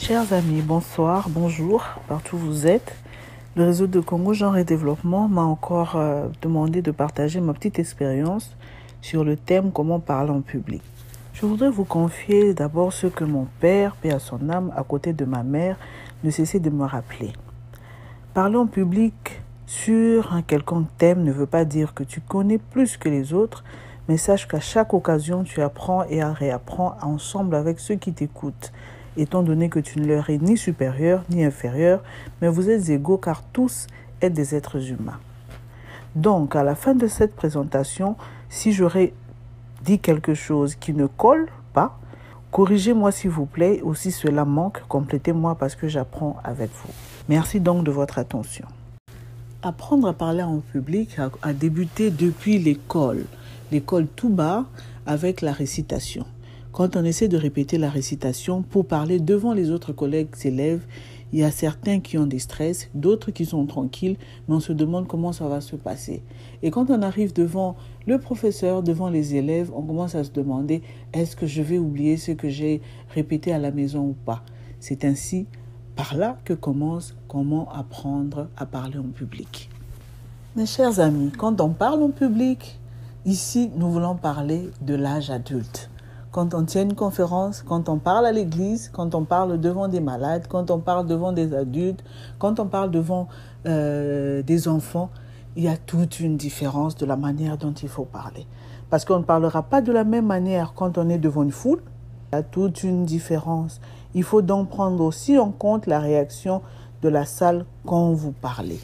Chers amis, bonsoir, bonjour, partout où vous êtes. Le réseau de Congo Genre et Développement m'a encore demandé de partager ma petite expérience sur le thème « Comment parler en public ». Je voudrais vous confier d'abord ce que mon père, paix à son âme, à côté de ma mère, ne cessait de me rappeler. Parler en public sur un quelconque thème ne veut pas dire que tu connais plus que les autres, mais sache qu'à chaque occasion, tu apprends et réapprends ensemble avec ceux qui t'écoutent, étant donné que tu ne leur es ni supérieur ni inférieur, mais vous êtes égaux car tous êtes des êtres humains. Donc, à la fin de cette présentation, si j'aurais dit quelque chose qui ne colle pas, corrigez-moi s'il vous plaît, ou si cela manque, complétez-moi parce que j'apprends avec vous. Merci donc de votre attention. Apprendre à parler en public a débuté depuis l'école tout bas avec la récitation. Quand on essaie de répéter la récitation pour parler devant les autres collègues élèves, il y a certains qui ont des stress, d'autres qui sont tranquilles, mais on se demande comment ça va se passer. Et quand on arrive devant le professeur, devant les élèves, on commence à se demander est-ce que je vais oublier ce que j'ai répété à la maison ou pas. C'est ainsi, par là, que commence comment apprendre à parler en public. Mes chers amis, quand on parle en public, ici, nous voulons parler de l'âge adulte. Quand on tient une conférence, quand on parle à l'église, quand on parle devant des malades, quand on parle devant des adultes, quand on parle devant des enfants, il y a toute une différence de la manière dont il faut parler. Parce qu'on ne parlera pas de la même manière quand on est devant une foule. Il y a toute une différence. Il faut donc prendre aussi en compte la réaction de la salle quand vous parlez.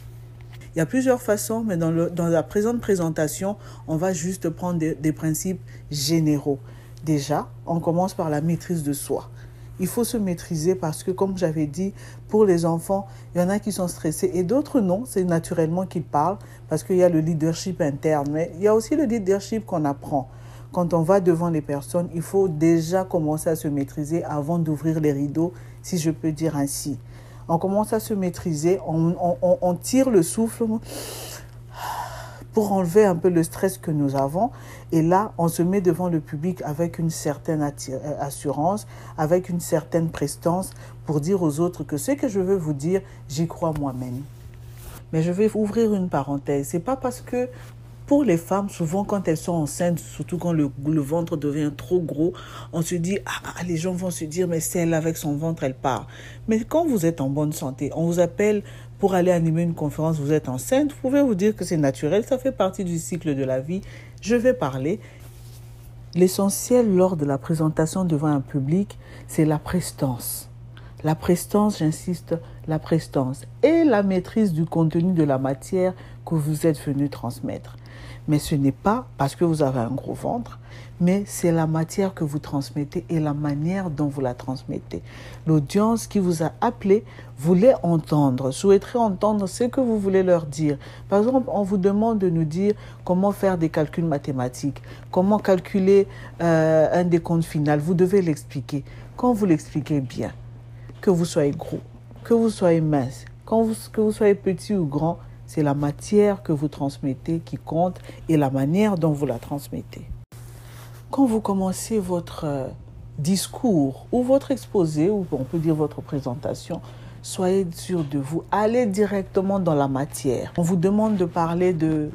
Il y a plusieurs façons, mais dans la présente présentation, on va juste prendre des principes généraux. Déjà, on commence par la maîtrise de soi. Il faut se maîtriser parce que, comme j'avais dit, pour les enfants, il y en a qui sont stressés et d'autres non. C'est naturellement qu'ils parlent parce qu'il y a le leadership interne. Mais il y a aussi le leadership qu'on apprend. Quand on va devant les personnes, il faut déjà commencer à se maîtriser avant d'ouvrir les rideaux, si je peux dire ainsi. On commence à se maîtriser, on tire le souffle pour enlever un peu le stress que nous avons. Et là, on se met devant le public avec une certaine assurance, avec une certaine prestance pour dire aux autres que ce que je veux vous dire, j'y crois moi-même. Mais je vais ouvrir une parenthèse. C'est pas parce que pour les femmes, souvent quand elles sont enceintes, surtout quand le ventre devient trop gros, on se dit, les gens vont se dire, mais celle avec son ventre, elle part. Mais quand vous êtes en bonne santé, on vous appelle pour aller animer une conférence, vous êtes enceinte, vous pouvez vous dire que c'est naturel, ça fait partie du cycle de la vie. Je vais parler. L'essentiel lors de la présentation devant un public, c'est la prestance. La prestance, j'insiste, la prestance et la maîtrise du contenu de la matière que vous êtes venu transmettre. Mais ce n'est pas parce que vous avez un gros ventre, mais c'est la matière que vous transmettez et la manière dont vous la transmettez. L'audience qui vous a appelé voulait entendre, souhaiterait entendre ce que vous voulez leur dire. Par exemple, on vous demande de nous dire comment faire des calculs mathématiques, comment calculer un décompte final. Vous devez l'expliquer. Quand vous l'expliquez bien, que vous soyez gros, que vous soyez mince, que vous soyez petit ou grand, c'est la matière que vous transmettez qui compte et la manière dont vous la transmettez. Quand vous commencez votre discours ou votre exposé, ou on peut dire votre présentation, soyez sûr de vous. Allez directement dans la matière. On vous demande de parler du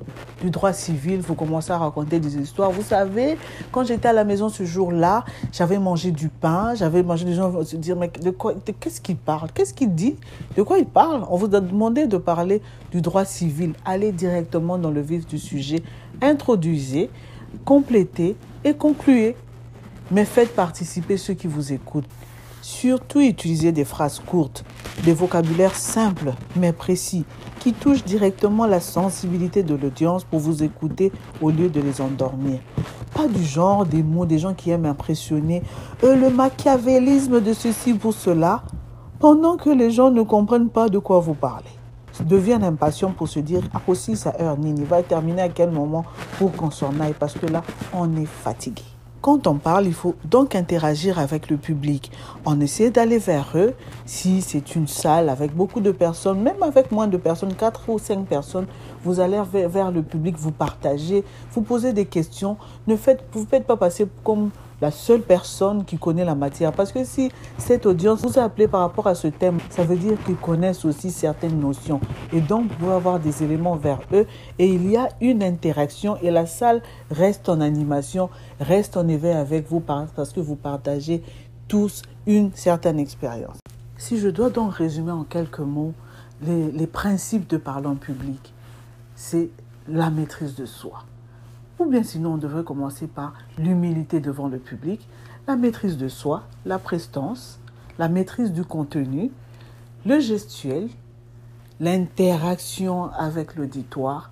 droit civil, vous commencez à raconter des histoires. Vous savez, quand j'étais à la maison ce jour-là, j'avais mangé du pain, les gens vont se dire, mais qu'est-ce qu'il parle? Qu'est-ce qu'il dit? De quoi il parle? On vous a demandé de parler du droit civil. Allez directement dans le vif du sujet, introduisez, complétez et concluez. Mais faites participer ceux qui vous écoutent. Surtout, utilisez des phrases courtes, des vocabulaires simples mais précis, qui touchent directement la sensibilité de l'audience pour vous écouter au lieu de les endormir. Pas du genre des mots des gens qui aiment impressionner, le machiavélisme de ceci pour cela, pendant que les gens ne comprennent pas de quoi vous parlez. Deviennent impatients pour se dire aussi ça heure Nini va terminer à quel moment pour qu'on s'en aille parce que là on est fatigué. Quand on parle, il faut donc interagir avec le public. On essaie d'aller vers eux. Si c'est une salle avec beaucoup de personnes, même avec moins de personnes, 4 ou 5 personnes, vous allez vers le public, vous partagez, vous posez des questions. Vous ne faites pas passer comme la seule personne qui connaît la matière. Parce que si cette audience vous a appelé par rapport à ce thème, ça veut dire qu'ils connaissent aussi certaines notions. Et donc, vous pouvez avoir des éléments vers eux et il y a une interaction et la salle reste en animation, reste en éveil avec vous parce que vous partagez tous une certaine expérience. Si je dois donc résumer en quelques mots les principes de parler en public, c'est la maîtrise de soi. Ou bien sinon, on devrait commencer par l'humilité devant le public, la maîtrise de soi, la prestance, la maîtrise du contenu, le gestuel, l'interaction avec l'auditoire.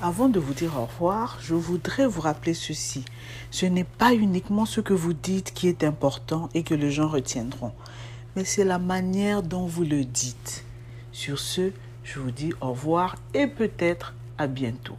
Avant de vous dire au revoir, je voudrais vous rappeler ceci. Ce n'est pas uniquement ce que vous dites qui est important et que les gens retiendront, mais c'est la manière dont vous le dites. Sur ce, je vous dis au revoir et peut-être à bientôt.